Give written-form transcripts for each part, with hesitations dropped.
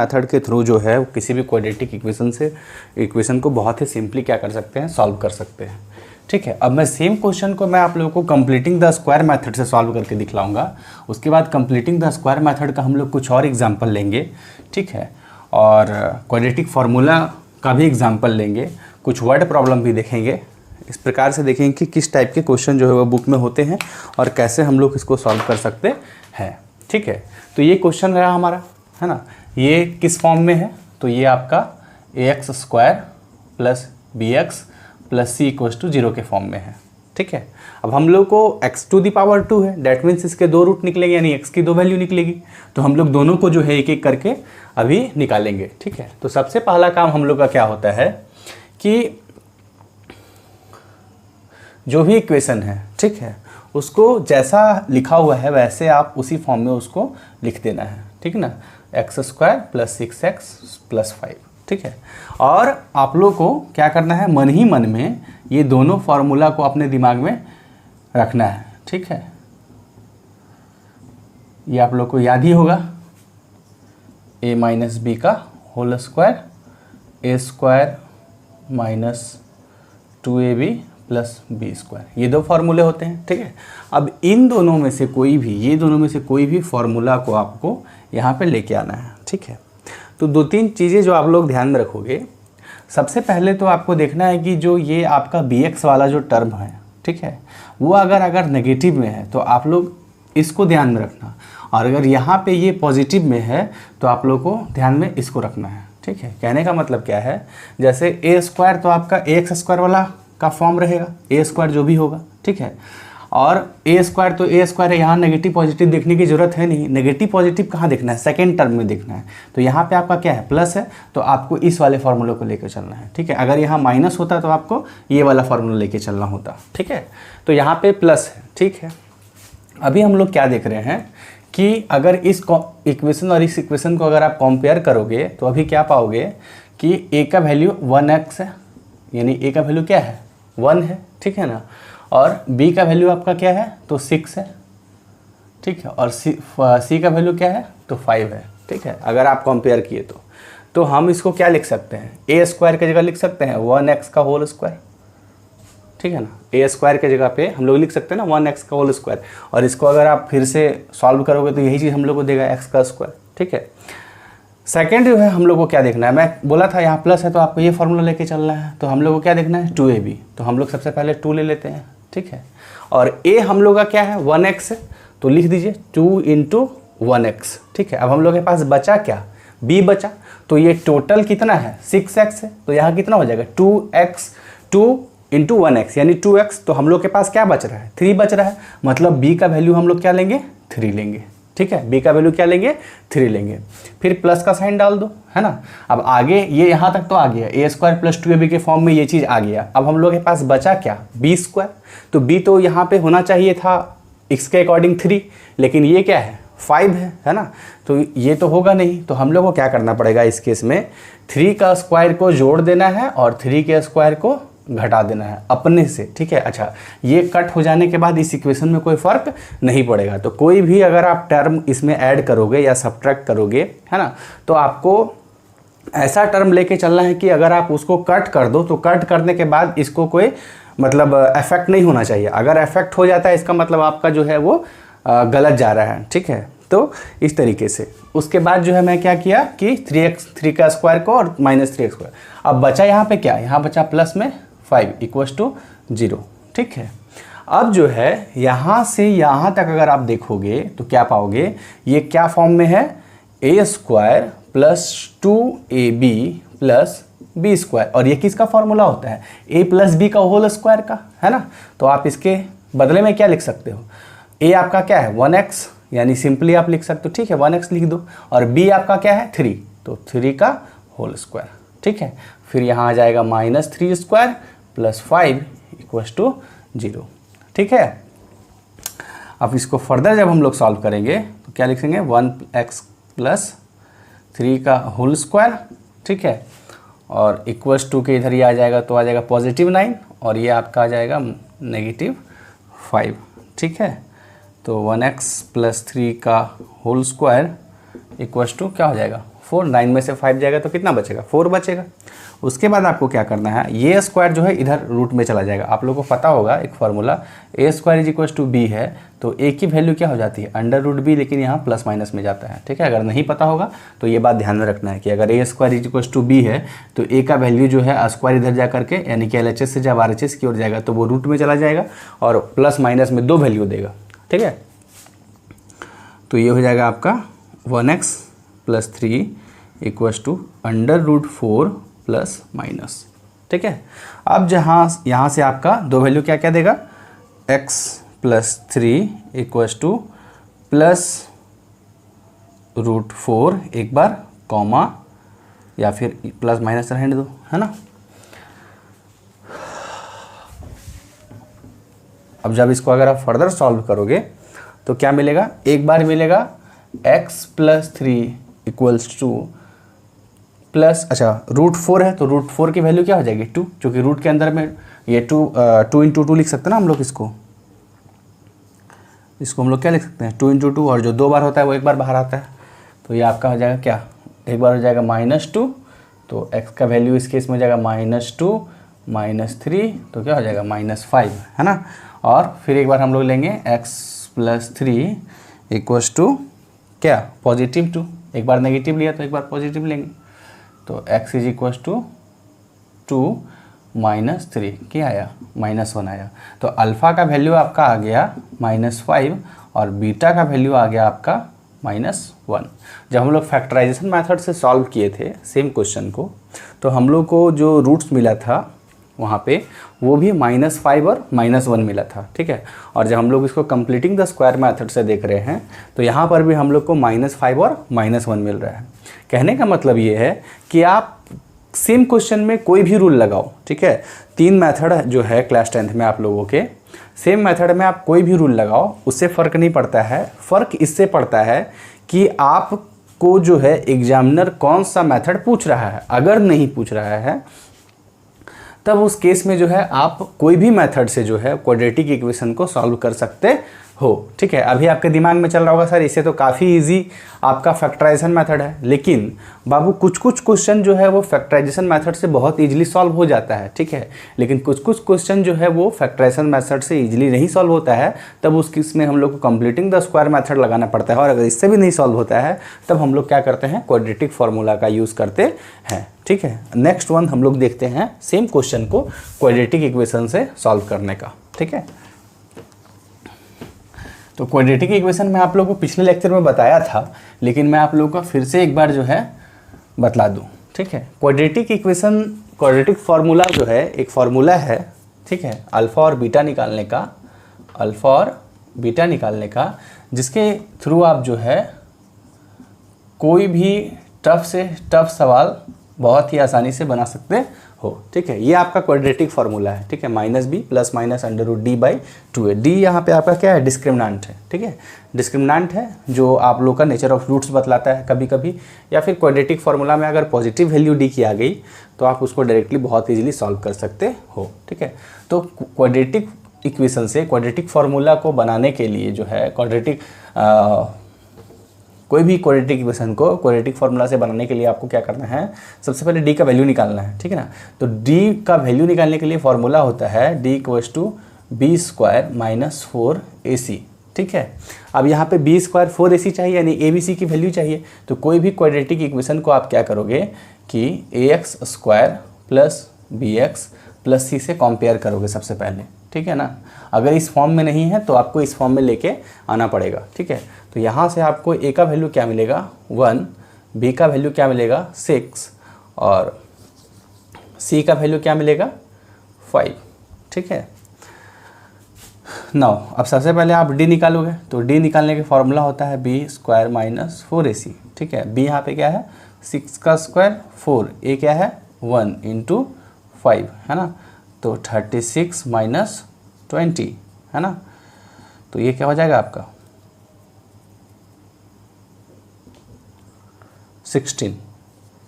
Method के through जो है किसी भी क्वाड्रेटिक इक्वेशन को बहुत ही सिंपली क्या कर सकते हैं, सॉल्व कर सकते हैं। ठीक है, अब मैं सेम क्वेश्चन को मैं आप लोगों को कंप्लीटिंग द स्क्वायर मेथड से सॉल्व करके दिखलाऊंगा। उसके बाद कंप्लीटिंग द स्क्वायर मेथड का हम लोग कुछ और एग्जांपल लेंगे। ठीक है, और क्वाड्रेटिक फार्मूला का भी एग्जांपल लेंगे, कुछ वर्ड प्रॉब्लम भी देखेंगे। इस प्रकार से देखेंगे कि किस टाइप के क्वेश्चन जो है वो बुक में होते हैं और कैसे हम लोग इसको सॉल्व कर सकते हैं। ठीक है, तो ये क्वेश्चन रहा हमारा, है ना। ये किस फॉर्म में है, तो ये आपका ax² plus bx plus c equals to 0 के फॉर्म में है। ठीक है, अब हम लोग को x⁴ है, डैट मीन्स इसके 2 रूट निकलेंगे, यानी x की 2 वैल्यू निकलेगी। तो हम लोग दोनों को जो है एक एक करके अभी निकालेंगे। ठीक है, तो सबसे पहला काम हम लोग का क्या होता है कि जो भी इक्वेशन है, ठीक है, उसको जैसा लिखा हुआ है वैसे आप उसी फॉर्म में उसको लिख देना है। ठीक है ना, x² प्लस 6x प्लस 5। ठीक है, और आप लोग को क्या करना है, मन ही मन में ये दोनों फार्मूला को अपने दिमाग में रखना है। ठीक है, ये आप लोग को याद ही होगा, a माइनस बी का whole square, a² minus 2ab plus b², ये दो फार्मूले होते हैं। ठीक है, अब इन दोनों में से कोई भी, ये दोनों में से कोई भी फार्मूला को आपको यहाँ पे लेके आना है। ठीक है, तो 2-3 चीज़ें जो आप लोग ध्यान में रखोगे। सबसे पहले तो आपको देखना है कि जो ये आपका bx वाला जो टर्म है, ठीक है, वो अगर नेगेटिव में है तो आप लोग इसको ध्यान में रखना, और अगर यहाँ पे ये पॉजिटिव में है तो आप लोग को ध्यान में इसको रखना है। ठीक है, कहने का मतलब क्या है, जैसे a² तो आपका ax² वाला का फॉर्म रहेगा, a² जो भी होगा। ठीक है, और a² तो a² है, यहाँ नेगेटिव पॉजिटिव देखने की जरूरत है नहीं। नेगेटिव पॉजिटिव कहाँ देखना है, सेकेंड टर्म में देखना है। तो यहाँ पे आपका क्या है, प्लस है, तो आपको इस वाले फार्मूले को लेकर चलना है। ठीक है, अगर यहाँ माइनस होता तो आपको ये वाला फार्मूला लेके चलना होता। ठीक है, तो यहाँ पे प्लस है। ठीक है, अभी हम लोग क्या देख रहे हैं कि अगर इस इक्वेशन और इस इक्वेशन को अगर आप कंपेयर करोगे तो अभी क्या पाओगे कि a का वैल्यू 1x है, यानी a का वैल्यू क्या है, 1 है। ठीक है ना, और b का वैल्यू आपका क्या है, तो 6 है। ठीक है, और c का वैल्यू क्या है, तो 5 है। ठीक है, अगर आप कंपेयर किए तो हम इसको क्या लिख सकते हैं, a² की जगह लिख सकते हैं 1x का होल स्क्वायर। ठीक है ना, a² के जगह पे हम लोग लिख सकते हैं ना 1x का होल स्क्वायर, और इसको अगर आप फिर से सॉल्व करोगे तो यही चीज़ हम लोग को देगा x का स्क्वायर। ठीक है, सेकेंड जो है हम लोग को क्या देखना है, मैं बोला था यहाँ प्लस है तो आपको ये फार्मूला लेके चलना है। तो हम लोग को क्या देखना है, 2ab, तो हम लोग सबसे पहले 2 ले लेते हैं। ठीक है, और a हम लोग का क्या है, 1x है, तो लिख दीजिए 2 × 1x। ठीक है, अब हम लोग के पास बचा क्या, b बचा, तो ये टोटल कितना है, 6x है, तो यहाँ कितना हो जाएगा 2x, 2 × 1x यानी 2x, तो हम लोग के पास क्या बच रहा है, 3 बच रहा है, मतलब b का वैल्यू हम लोग क्या लेंगे, 3 लेंगे। ठीक है, b का वैल्यू क्या लेंगे, 3 लेंगे, फिर प्लस का साइन डाल दो, है ना। अब आगे ये यहाँ तक तो आ गया, a² प्लस 2ab के फॉर्म में ये चीज़ आ गया। अब हम लोग के पास बचा क्या, b², तो b तो यहाँ पे होना चाहिए था x के अकॉर्डिंग 3, लेकिन ये क्या है, 5 है ना, तो ये तो होगा नहीं। तो हम लोग को क्या करना पड़ेगा इस केस में, 3 का स्क्वायर को जोड़ देना है और 3 के स्क्वायर को घटा देना है अपने से। ठीक है, अच्छा, ये कट हो जाने के बाद इस इक्वेशन में कोई फ़र्क नहीं पड़ेगा। तो कोई भी अगर आप टर्म इसमें ऐड करोगे या सब्ट्रैक्ट करोगे, है ना, तो आपको ऐसा टर्म लेके चलना है कि अगर आप उसको कट कर दो तो कट करने के बाद इसको कोई मतलब इफेक्ट नहीं होना चाहिए। अगर इफेक्ट हो जाता है इसका मतलब आपका जो है वो गलत जा रहा है। ठीक है, तो इस तरीके से उसके बाद जो है मैं क्या किया कि 3 का स्क्वायर को और -3x²। अब बचा यहाँ पे क्या, यहाँ बचा प्लस में 5 = 0। ठीक है, अब जो है यहाँ से यहाँ तक अगर आप देखोगे तो क्या पाओगे, ये क्या फॉर्म में है, a² plus 2ab plus b², और ये किसका फॉर्मूला होता है, a प्लस b का होल स्क्वायर का, है ना। तो आप इसके बदले में क्या लिख सकते हो, a आपका क्या है 1x, यानी सिंपली आप लिख सकते हो। ठीक है, 1x लिख दो, और b आपका क्या है 3, तो 3 का होल स्क्वायर। ठीक है, फिर यहाँ आ जाएगा -3² प्लस 5 = 0। ठीक है, अब इसको फर्दर जब हम लोग सॉल्व करेंगे तो क्या लिखेंगे, 1x प्लस 3 का होल स्क्वायर। ठीक है, और =2 के इधर ये आ जाएगा तो आ जाएगा +9, और ये आपका आ जाएगा -5। ठीक है, तो 1x प्लस 3 का होल स्क्वायर = क्या हो जाएगा 4, 9 में से 5 जाएगा तो कितना बचेगा, 4 बचेगा। उसके बाद आपको क्या करना है, ये स्क्वायर जो है इधर रूट में चला जाएगा। आप लोगों को पता होगा एक formula a square is equal to B है, तो ए की वैल्यू क्या हो जाती है, अंडर रूट बी, लेकिन यहाँ प्लस माइनस में जाता है। ठीक है, अगर नहीं पता होगा तो ये बात ध्यान में रखना है कि अगर A square is equal to B है तो ए का वैल्यू जो है स्क्वायर इधर जा करके, यानी कि LHS से जब RHS की ओर जाएगा तो वो रूट में चला जाएगा और प्लस माइनस में 2 वैल्यू देगा। ठीक है, तो ये हो जाएगा आपका 1x + 3 equals to under root 4 plus minus. ठीक है, अब यहाँ से आपका 2 वैल्यू क्या क्या देगा, x + 3 equals to plus root 4 एक बार कॉमा, या फिर प्लस माइनस रहने दो, है ना। अब जब इसको अगर आप फर्दर सॉल्व करोगे तो क्या मिलेगा, एक बार मिलेगा x + 3 इक्वल्स टू प्लस, अच्छा रूट 4 है तो रूट 4 की वैल्यू क्या हो जाएगी 2, क्योंकि रूट के अंदर में ये 2 × 2 लिख सकते हैं ना हम लोग। इसको हम लोग क्या लिख सकते हैं, 2 × 2, और जो 2 बार होता है वो एक बार बाहर आता है, तो ये आपका हो जाएगा क्या, एक बार हो जाएगा -2, तो x का वैल्यू इस केस में हो जाएगा -2 -3, तो क्या हो जाएगा -5, है ना। और फिर एक बार हम लोग लेंगे x + 3 इक्वल्स टू क्या, +2, एक बार नेगेटिव लिया तो एक बार पॉजिटिव लेंगे, तो x इज इक्वल्स टू 2 -3 क्या आया, -1 आया। तो अल्फ़ा का वैल्यू आपका आ गया -5 और बीटा का वैल्यू आ गया आपका -1। जब हम लोग फैक्टराइजेशन मेथड से सॉल्व किए थे सेम क्वेश्चन को, तो हम लोग को जो रूट्स मिला था वहाँ पे वो भी -5 और -1 मिला था। ठीक है, और जब हम लोग इसको कंप्लीटिंग द स्क्वायर मेथड से देख रहे हैं तो यहाँ पर भी हम लोग को -5 और -1 मिल रहा है। कहने का मतलब ये है कि आप सेम क्वेश्चन में कोई भी रूल लगाओ, ठीक है, 3 मेथड जो है क्लास 10th में आप लोगों के, सेम मेथड में आप कोई भी रूल लगाओ उससे फ़र्क नहीं पड़ता है। फ़र्क इससे पड़ता है कि आपको जो है एग्जामिनर कौन सा मेथड पूछ रहा है। अगर नहीं पूछ रहा है तब उस केस में जो है आप कोई भी मेथड से जो है क्वाड्रेटिक इक्वेशन को सॉल्व कर सकते हो। ठीक है, अभी आपके दिमाग में चल रहा होगा सर इससे तो काफ़ी इजी आपका फैक्टराइजेशन मेथड है, लेकिन बाबू कुछ कुछ क्वेश्चन जो है वो फैक्टराइजेशन मेथड से बहुत इजीली सॉल्व हो जाता है। ठीक है, लेकिन कुछ कुछ क्वेश्चन जो है वो फैक्टराइजेशन मेथड से इजीली नहीं सॉल्व होता है, तब उस केस में हम लोग को कंप्लीटिंग द स्क्वायर मेथड लगाना पड़ता है। और अगर इससे भी नहीं सॉल्व होता है तब हम लोग क्या करते हैं, क्वाड्रेटिक फार्मूला का यूज़ करते हैं। ठीक है, नेक्स्ट वन हम लोग देखते हैं सेम क्वेश्चन को क्वाड्रेटिक इक्वेशन से सॉल्व करने का। ठीक है, तो क्वाड्रेटिक इक्वेशन मैं आप लोगों को पिछले लेक्चर में बताया था, लेकिन मैं आप लोगों को फिर से एक बार जो है बतला दूं। ठीक है, क्वाड्रेटिक इक्वेशन, क्वाड्रेटिक फार्मूला जो है एक फार्मूला है। ठीक है, अल्फ़ा और बीटा निकालने का, अल्फ़ा और बीटा निकालने का, जिसके थ्रू आप जो है कोई भी टफ से टफ सवाल बहुत ही आसानी से बना सकते हो। ठीक है, ये आपका क्वाड्रेटिक फार्मूला है। ठीक है, -b + -√d/2 डी यहाँ पे आपका क्या है, डिस्क्रिमिनेंट है। ठीक है, डिस्क्रिमिनेंट है जो आप लोग का नेचर ऑफ रूट्स बतलाता है कभी कभी, या फिर क्वाड्रेटिक फार्मूला में अगर पॉजिटिव वैल्यू डी की आ गई तो आप उसको डायरेक्टली बहुत ईजिली सॉल्व कर सकते हो। ठीक है, तो क्वाड्रेटिक इक्वेशन से क्वाड्रेटिक फार्मूला को बनाने के लिए जो है कोई भी क्वाड्रेटिक इक्वेशन को क्वाड्रेटिक फार्मूला से बनाने के लिए आपको क्या करना है, सबसे पहले डी का वैल्यू निकालना है। ठीक है ना, तो डी का वैल्यू निकालने के लिए फार्मूला होता है d = b² - 4ac। ठीक है, अब यहाँ पे b² 4ac चाहिए, यानी abc की वैल्यू चाहिए। तो कोई भी क्वाड्रेटिक इक्वेशन को आप क्या करोगे कि ax² + bx + c से कंपेयर करोगे सबसे पहले। ठीक है ना, अगर इस फॉर्म में नहीं है तो आपको इस फॉर्म में लेके आना पड़ेगा। ठीक है, तो यहाँ से आपको a का वैल्यू क्या मिलेगा 1, b का वैल्यू क्या मिलेगा 6 और c का वैल्यू क्या मिलेगा 5। ठीक है, नाउ अब सबसे पहले आप d निकालोगे, तो d निकालने के फॉर्मूला होता है b² - 4ac। ठीक है, b यहाँ पे क्या है 6 का स्क्वायर 4, a क्या है 1 × 5, है ना, तो 36 - 20, है ना, तो ये क्या हो जाएगा आपका 16।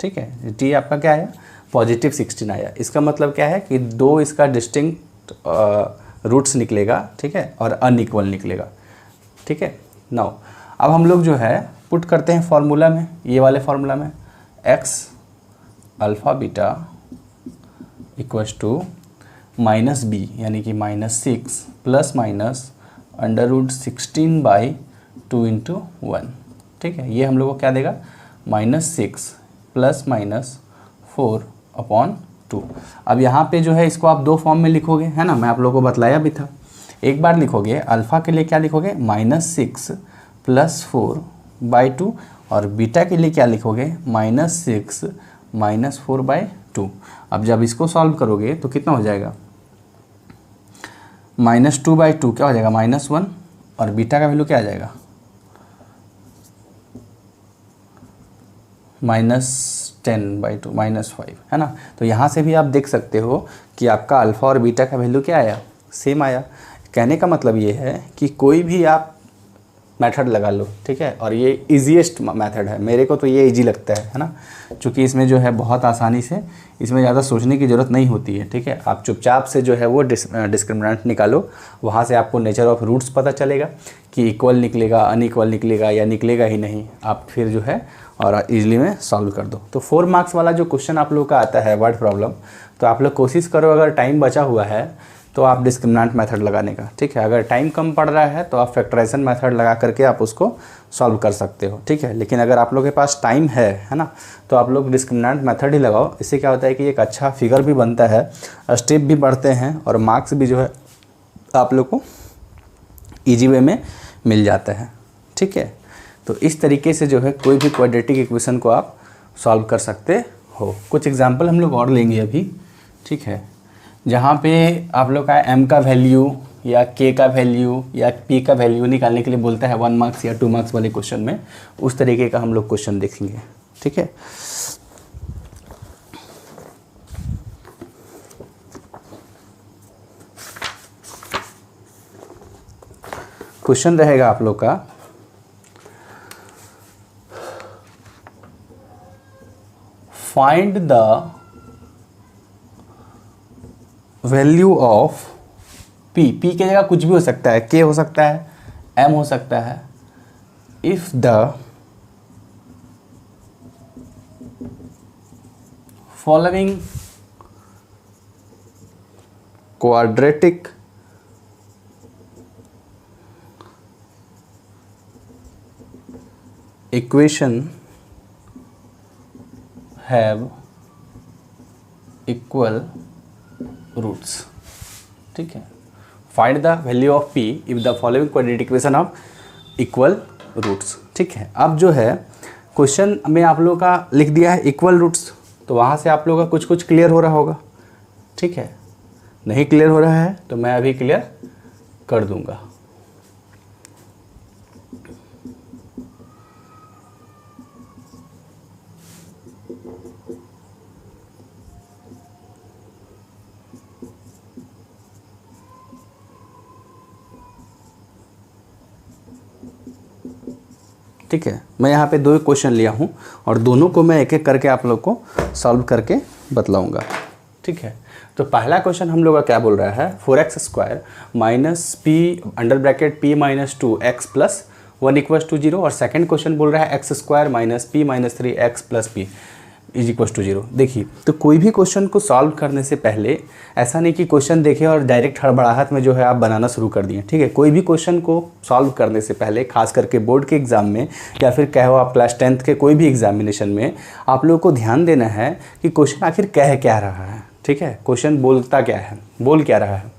ठीक है, टी आपका क्या है +16 आया। इसका मतलब क्या है कि 2 इसका डिस्टिंक्ट रूट्स निकलेगा। ठीक है, और अनइक्वल निकलेगा। ठीक है, नाउ अब हम लोग जो है पुट करते हैं फार्मूला में, ये वाले फार्मूला में। X alpha beta equals to minus b यानी कि -6 प्लस माइनस √16/2 × 1। ठीक है, ये हम लोग को क्या देगा, -6 प्लस माइनस 4/2। अब यहाँ पे जो है इसको आप दो फॉर्म में लिखोगे, है ना, मैं आप लोगों को बतलाया भी था। एक बार लिखोगे अल्फ़ा के लिए क्या लिखोगे, -6 प्लस 4/2, और बीटा के लिए क्या लिखोगे, -6 माइनस 4/2। अब जब इसको सॉल्व करोगे तो कितना हो जाएगा, -2/2 क्या हो जाएगा, -1, और बीटा का वैल्यू क्या आ जाएगा, -10/2 -5, है ना। तो यहाँ से भी आप देख सकते हो कि आपका अल्फ़ा और बीटा का वैल्यू क्या आया, सेम आया। कहने का मतलब ये है कि कोई भी आप मेथड लगा लो, ठीक है, और ये इजीएस्ट मेथड है, मेरे को तो ये इजी लगता है ना, क्योंकि इसमें जो है बहुत आसानी से इसमें ज़्यादा सोचने की ज़रूरत नहीं होती है। ठीक है, आप चुपचाप से जो है वो डिस्क्रिमिनेंट निकालो, वहाँ से आपको नेचर ऑफ रूट्स पता चलेगा कि इक्वल निकलेगा, अनइक्वल निकलेगा या निकलेगा ही नहीं, आप फिर जो है और इजली में सॉल्व कर दो। तो 4 मार्क्स वाला जो क्वेश्चन आप लोग का आता है वर्ड प्रॉब्लम, तो आप लोग कोशिश करो, अगर टाइम बचा हुआ है तो आप डिस्क्रिमिनेंट मेथड लगाने का। ठीक है, अगर टाइम कम पड़ रहा है तो आप फैक्टराइजेशन मेथड लगा करके आप उसको सॉल्व कर सकते हो। ठीक है, लेकिन अगर आप लोग के पास टाइम है ना, तो आप लोग डिस्क्रिमिनेंट मेथड ही लगाओ। इससे क्या होता है कि एक अच्छा फिगर भी बनता है, स्टेप भी बढ़ते हैं, और मार्क्स भी जो है आप लोग को ईजी वे में मिल जाता है। ठीक है, तो इस तरीके से जो है कोई भी क्वाड्रेटिक इक्वेशन को आप सॉल्व कर सकते हो। कुछ एग्जांपल हम लोग और लेंगे अभी। ठीक है, जहाँ पे आप लोग का m का वैल्यू या k का वैल्यू या p का वैल्यू निकालने के लिए बोलता है 1 मार्क्स या 2 मार्क्स वाले क्वेश्चन में, उस तरीके का हम लोग क्वेश्चन देखेंगे। ठीक है, क्वेश्चन रहेगा आप लोग का, find the value of p। p की जगह कुछ भी हो सकता है, k हो सकता है, m हो सकता है। If the following quadratic equation have equal roots. ठीक है, find the value of p if the following quadratic equation of equal roots. ठीक है, अब जो है क्वेश्चन में आप लोगों का लिख दिया है इक्वल रूट्स, तो वहाँ से आप लोगों का कुछ कुछ क्लियर हो रहा होगा। ठीक है, नहीं क्लियर हो रहा है तो मैं अभी क्लियर कर दूंगा। ठीक है, मैं यहाँ पे 2 क्वेश्चन लिया हूँ और दोनों को मैं एक एक करके आप लोग को सॉल्व करके बतलाऊँगा। ठीक है, तो पहला क्वेश्चन हम लोग का क्या बोल रहा है, 4x² minus p under bracket p minus 2x plus 1 equals to 0, और सेकंड क्वेश्चन बोल रहा है x² minus p minus 3x plus p is equals to 0। देखिए, तो कोई भी क्वेश्चन को सॉल्व करने से पहले ऐसा नहीं कि क्वेश्चन देखे और डायरेक्ट हड़बड़ाहट में जो है आप बनाना शुरू कर दिए। ठीक है, कोई भी क्वेश्चन को सॉल्व करने से पहले, खास करके बोर्ड के एग्ज़ाम में या फिर कहो आप क्लास 10th के कोई भी एग्जामिनेशन में, आप लोगों को ध्यान देना है कि क्वेश्चन आखिर कह क्या रहा है। ठीक है, क्वेश्चन बोलता क्या है, बोल क्या रहा है।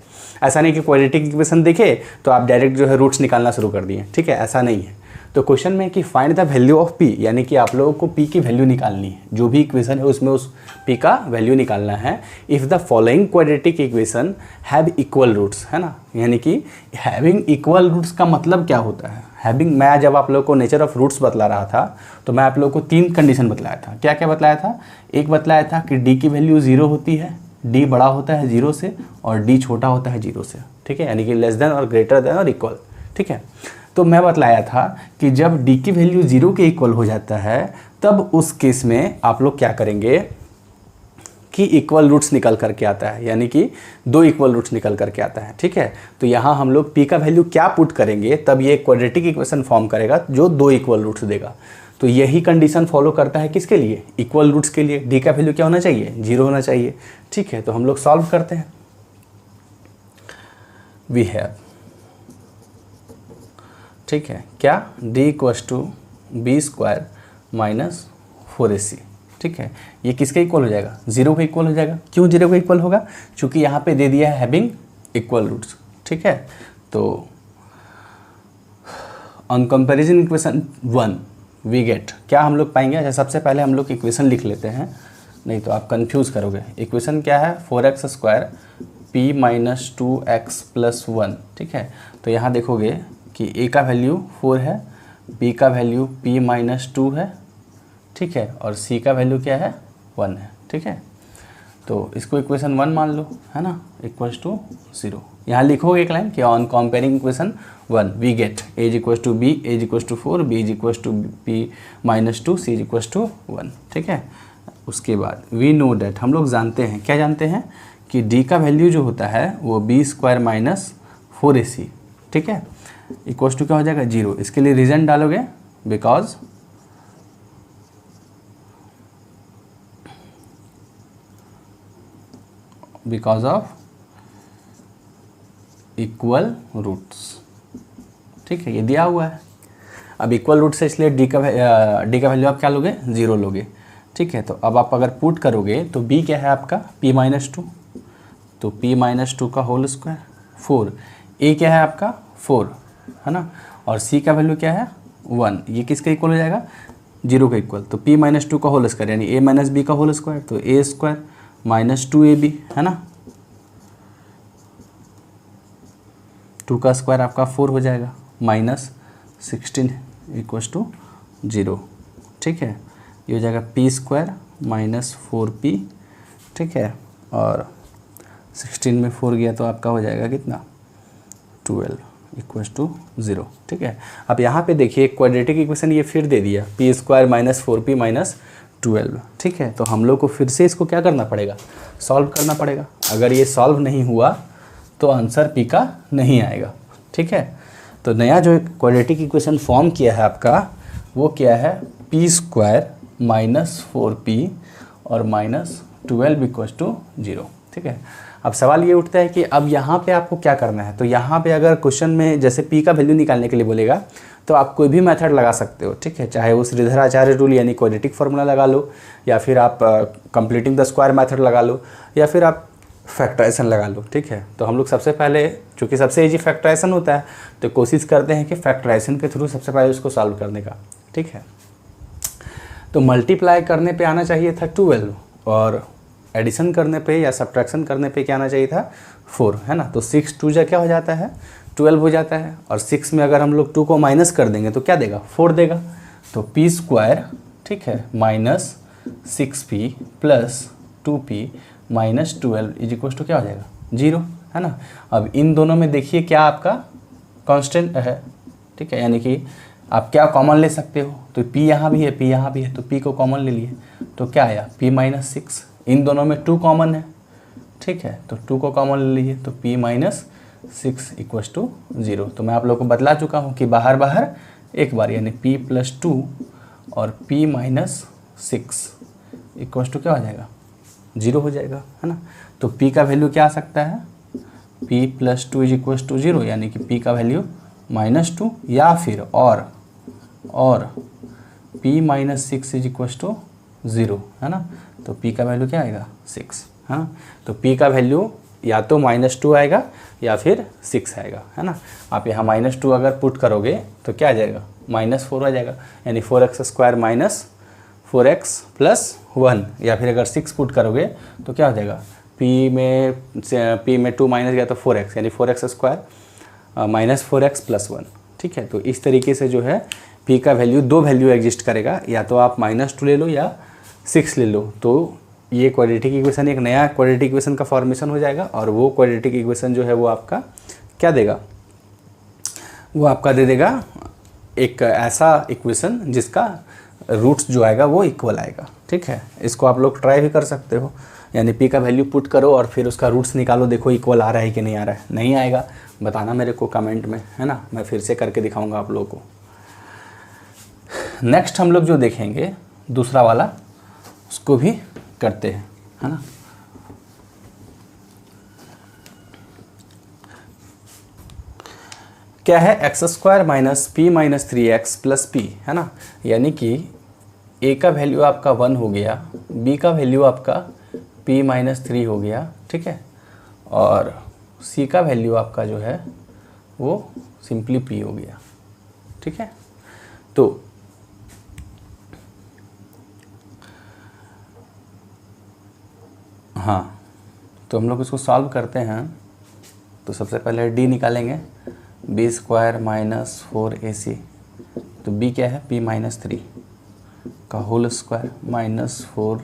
ऐसा नहीं कि क्वाड्रेटिक इक्वेशन देखे तो आप डायरेक्ट जो है रूट्स निकालना शुरू कर दिए। ठीक है, ऐसा नहीं है। तो क्वेश्चन में कि find the value of p, यानी कि आप लोगों को p की वैल्यू निकालनी है। जो भी इक्वेशन है उसमें उस p का वैल्यू निकालना है। If the following quadratic equation have equal roots, है ना, यानी कि हैविंग इक्वल रूट्स का मतलब क्या होता है। हैविंग, मैं जब आप लोगों को नेचर ऑफ रूट्स बतला रहा था तो मैं आप लोगों को 3 कंडीशन बतलाया था। क्या क्या बतलाया था, एक बतलाया था कि d की वैल्यू 0 होती है, d बड़ा होता है 0 से और d छोटा होता है 0 से। ठीक है, यानी कि लेस देन और ग्रेटर देन और इक्वल। ठीक है, तो मैं बतलाया था कि जब d की वैल्यू 0 के इक्वल हो जाता है तब उस केस में आप लोग क्या करेंगे कि इक्वल रूट्स निकल करके आता है, यानी कि 2 इक्वल रूट्स निकल करके आता है। ठीक है, तो यहाँ हम लोग p का वैल्यू क्या पुट करेंगे तब ये क्वाड्रेटिक इक्वेशन फॉर्म करेगा जो 2 इक्वल रूट्स देगा। तो यही कंडीशन फॉलो करता है किसके लिए, इक्वल रूट्स के लिए। डी का वैल्यू क्या होना चाहिए, 0 होना चाहिए। ठीक है, तो हम लोग सॉल्व करते हैं। वी हैव, ठीक है, क्या, D equals to b square minus 4ac। ठीक है, ये किसके इक्वल हो जाएगा, 0 के इक्वल हो जाएगा। क्यों 0 के इक्वल होगा, क्योंकि यहाँ पे दे दिया है हैविंग इक्वल रूट्स। ठीक है, तो on comparison equation 1 we get, क्या हम लोग पाएंगे। अच्छा, सबसे पहले हम लोग इक्वेशन लिख लेते हैं, नहीं तो आप कंफ्यूज करोगे। इक्वेशन क्या है, 4x square p minus 2x plus 1। ठीक है, तो यहाँ देखोगे कि a का वैल्यू 4 है, b का वैल्यू p माइनस 2 है, ठीक है, और c का वैल्यू क्या है, 1 है। ठीक है, तो इसको इक्वेशन 1 मान लो, है ना, इक्वल्स टू 0। यहाँ लिखोगे एक लाइन कि on comparing equation 1 we get a is equals to b, a is equals to 4, b is equals to p minus 2, c is equals to 1। ठीक है, उसके बाद वी नो डैट, हम लोग जानते हैं, क्या जानते हैं, कि d का वैल्यू जो होता है वो b स्क्वायर माइनस 4ac। ठीक है, इक्वल्स टू क्या हो जाएगा, 0। इसके लिए रीज़न डालोगे, बिकॉज ऑफ इक्वल रूट्स। ठीक है, ये दिया हुआ है। अब इक्वल रूट से इसलिए डी का वैल्यू आप क्या लोगे, 0 लोगे। ठीक है, तो अब आप अगर पुट करोगे तो b क्या है आपका, p माइनस 2, तो p माइनस 2 का होल स्क्वायर 4, a क्या है आपका 4, है ना, और c का वैल्यू क्या है 1। ये किसका इक्वल हो जाएगा, 0 का इक्वल। तो p माइनस 2 का होल स्क्वायर यानी a माइनस b का होल स्क्वायर, तो a स्क्वायर माइनस 2ab, है ना, 2 का स्क्वायर आपका 4 हो जाएगा, माइनस 16 इक्वल्स टू 0। ठीक है, ये हो जाएगा p स्क्वायर माइनस 4p। ठीक है, और 16 में 4 गया तो आपका हो जाएगा कितना, 12 इक्वल्स टू 0। ठीक है, अब यहाँ पे देखिए क्वाड्रेटिक इक्वेशन ये फिर दे दिया, p square minus 4p minus 12। ठीक है, तो हम लोग को फिर से इसको क्या करना पड़ेगा, सॉल्व करना पड़ेगा। अगर ये सॉल्व नहीं हुआ तो आंसर p का नहीं आएगा। ठीक है, तो नया जो क्वाड्रेटिक इक्वेशन फॉर्म किया है आपका वो क्या है, p स्क्वायर माइनस 4p और माइनस 12 इक्वल्स टू 0। ठीक है, अब सवाल ये उठता है कि अब यहाँ पे आपको क्या करना है। तो यहाँ पे अगर क्वेश्चन में जैसे p का वैल्यू निकालने के लिए बोलेगा तो आप कोई भी मेथड लगा सकते हो। ठीक है, चाहे वो श्रीधराचार्य रूल यानी क्वाड्रेटिक फार्मूला लगा लो, या फिर आप कंप्लीटिंग द स्क्वायर मेथड लगा लो, या फिर आप फैक्टराइजेशन लगा लो। ठीक है, तो हम लोग सबसे पहले, चूँकि सबसे ईजी फैक्टराइजेशन होता है, तो कोशिश करते हैं कि फैक्टराइजेशन के थ्रू सबसे पहले उसको सॉल्व करने का। ठीक है, तो मल्टीप्लाई करने पे आना चाहिए था 12, और एडिशन करने पे या सब्ट्रैक्शन करने पे क्या आना चाहिए था, 4, है ना। तो 6 2 जा क्या हो जाता है, 12 हो जाता है, और 6 में अगर हम लोग 2 को माइनस कर देंगे तो क्या देगा, 4 देगा। तो p स्क्वायर, ठीक है, minus 6p plus 2p minus 12 is equal to क्या हो जाएगा, 0, है ना। अब इन दोनों में देखिए क्या आपका कांस्टेंट है। ठीक है, यानी कि आप क्या कॉमन ले सकते हो, तो p यहाँ भी है, p यहाँ भी है, तो p को कॉमन ले लिए तो क्या आया, p माइनस 6। इन दोनों में 2 कॉमन है। ठीक है, तो 2 को कॉमन ले लीजिए, तो p माइनस 6 इक्वल्स टू 0। तो मैं आप लोगों को बतला चुका हूँ कि बाहर बाहर एक बार, यानी p प्लस 2 और p माइनस 6 इक्वल्स टू क्या हो जाएगा, 0 हो जाएगा, है ना। तो p का वैल्यू क्या आ सकता है, p plus 2 is equals to 0, यानी कि p का वैल्यू माइनस 2, या फिर और p minus 6 is equals to 0, है ना। तो p का वैल्यू क्या आएगा, 6, है ना। तो p का वैल्यू या तो -2 आएगा या फिर 6 आएगा, है ना। आप यहाँ -2 अगर पुट करोगे तो क्या आ जाएगा, -4 आ जाएगा, यानी 4x square minus 4x plus 1, या फिर अगर 6 पुट करोगे तो क्या हो जाएगा, p में 2 माइनस गया तो 4x, यानी 4x square minus 4x plus 1। ठीक है, तो इस तरीके से जो है p का वैल्यू, 2 वैल्यू एग्जिस्ट करेगा, या तो आप -2 ले लो या 6 ले लो। तो ये क्वाड्रेटिक इक्वेशन एक नया क्वाड्रेटिक इक्वेशन का फॉर्मेशन हो जाएगा, और वो क्वाड्रेटिक इक्वेशन जो है वो आपका क्या देगा, वो आपका दे देगा एक ऐसा इक्वेशन जिसका रूट्स जो आएगा वो इक्वल आएगा। ठीक है, इसको आप लोग ट्राई भी कर सकते हो, यानी p का वैल्यू पुट करो और फिर उसका रूट्स निकालो, देखो इक्वल आ रहा है कि नहीं आ रहा है। नहीं आएगा बताना मेरे को कमेंट में, है ना, मैं फिर से करके दिखाऊंगा आप लोगों को। नेक्स्ट हम लोग जो देखेंगे दूसरा वाला, उसको भी करते हैं, है ना। क्या है, x square minus P minus 3x plus P, है ना। यानी कि a का वैल्यू आपका 1 हो गया, b का वैल्यू आपका p माइनस 3 हो गया, ठीक है, और c का वैल्यू आपका जो है वो सिंपली p हो गया, ठीक है। तो हाँ, तो हम लोग इसको सॉल्व करते हैं। तो सबसे पहले d निकालेंगे, बी स्क्वायर माइनस 4ac, तो b क्या है, p माइनस 3 का whole square minus 4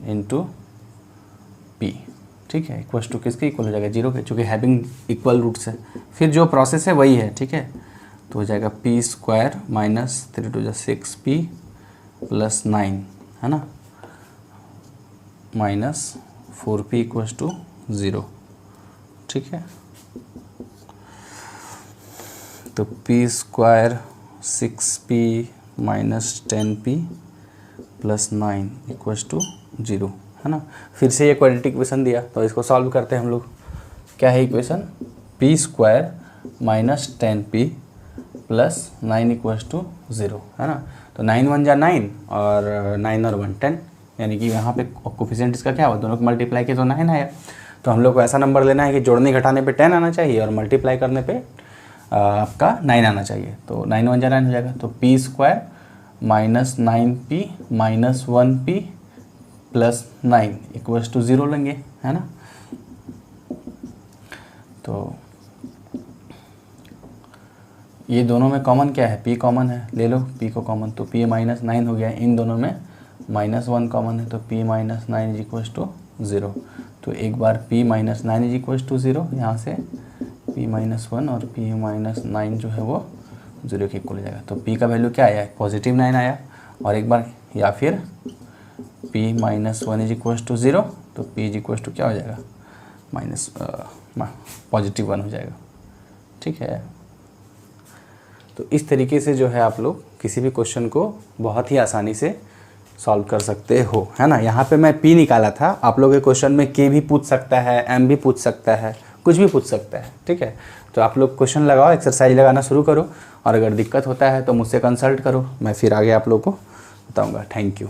into p, ठीक है, इक्वल्स टू किसके इक्वल हो जाएगा, 0 के, चूँकि हैविंग इक्वल रूट्स है। फिर जो प्रोसेस है वही है, ठीक है, तो हो जाएगा p square minus 3 two 6p plus 9, है ना, माइनस 4p इक्वल्स टू 0, ठीक है। तो p square 6p minus 10p plus 9 equals to 0, है ना। फिर से ये क्वाड्रेटिक इक्वेशन दिया, तो इसको सॉल्व करते हैं हम लोग। क्या है equation, p square minus 10p plus 9 equals to 0, है ना। तो 9 1 जा 9 और 9 और 1 10, यानी कि यहाँ पे कोफिशिएंट इसका क्या हुआ, दोनों को मल्टीप्लाई किया तो 9 आया। तो हम लोग को ऐसा नंबर लेना है कि जोड़ने घटाने पे 10 आना चाहिए और मल्टीप्लाई करने पे आपका 9 आना चाहिए। तो 9 1 जा 9 हो जाएगा, तो p square minus 9p minus 1p plus 9 equals to 0 लेंगे, है ना। तो ये दोनों में कॉमन क्या है, p कॉमन है, ले लो p को कॉमन, तो p माइनस 9 हो गया। इन दोनों में माइनस 1 कॉमन है, तो p minus 9 is equals to 0। तो एक बार p minus 9 is equals to 0, यहाँ से p माइनस 1 और p माइनस 9 जो है वो 0 के इक्वल हो जाएगा। तो p का वैल्यू क्या आया, पॉजिटिव 9 आया। और एक बार या फिर p minus 1 is equals to 0, तो p इज इक्वल्स टू क्या हो जाएगा, माइनस पॉजिटिव 1 हो जाएगा, ठीक है। तो इस तरीके से जो है आप लोग किसी भी क्वेश्चन को बहुत ही आसानी से सॉल्व कर सकते हो, है ना। यहाँ पे मैं p निकाला था, आप लोग के क्वेश्चन में k भी पूछ सकता है, m भी पूछ सकता है, कुछ भी पूछ सकता है, ठीक है। तो आप लोग क्वेश्चन लगाओ, एक्सरसाइज लगाना शुरू करो, और अगर दिक्कत होता है तो मुझसे कंसल्ट करो, मैं फिर आगे आप लोग को बताऊँगा। Thank you.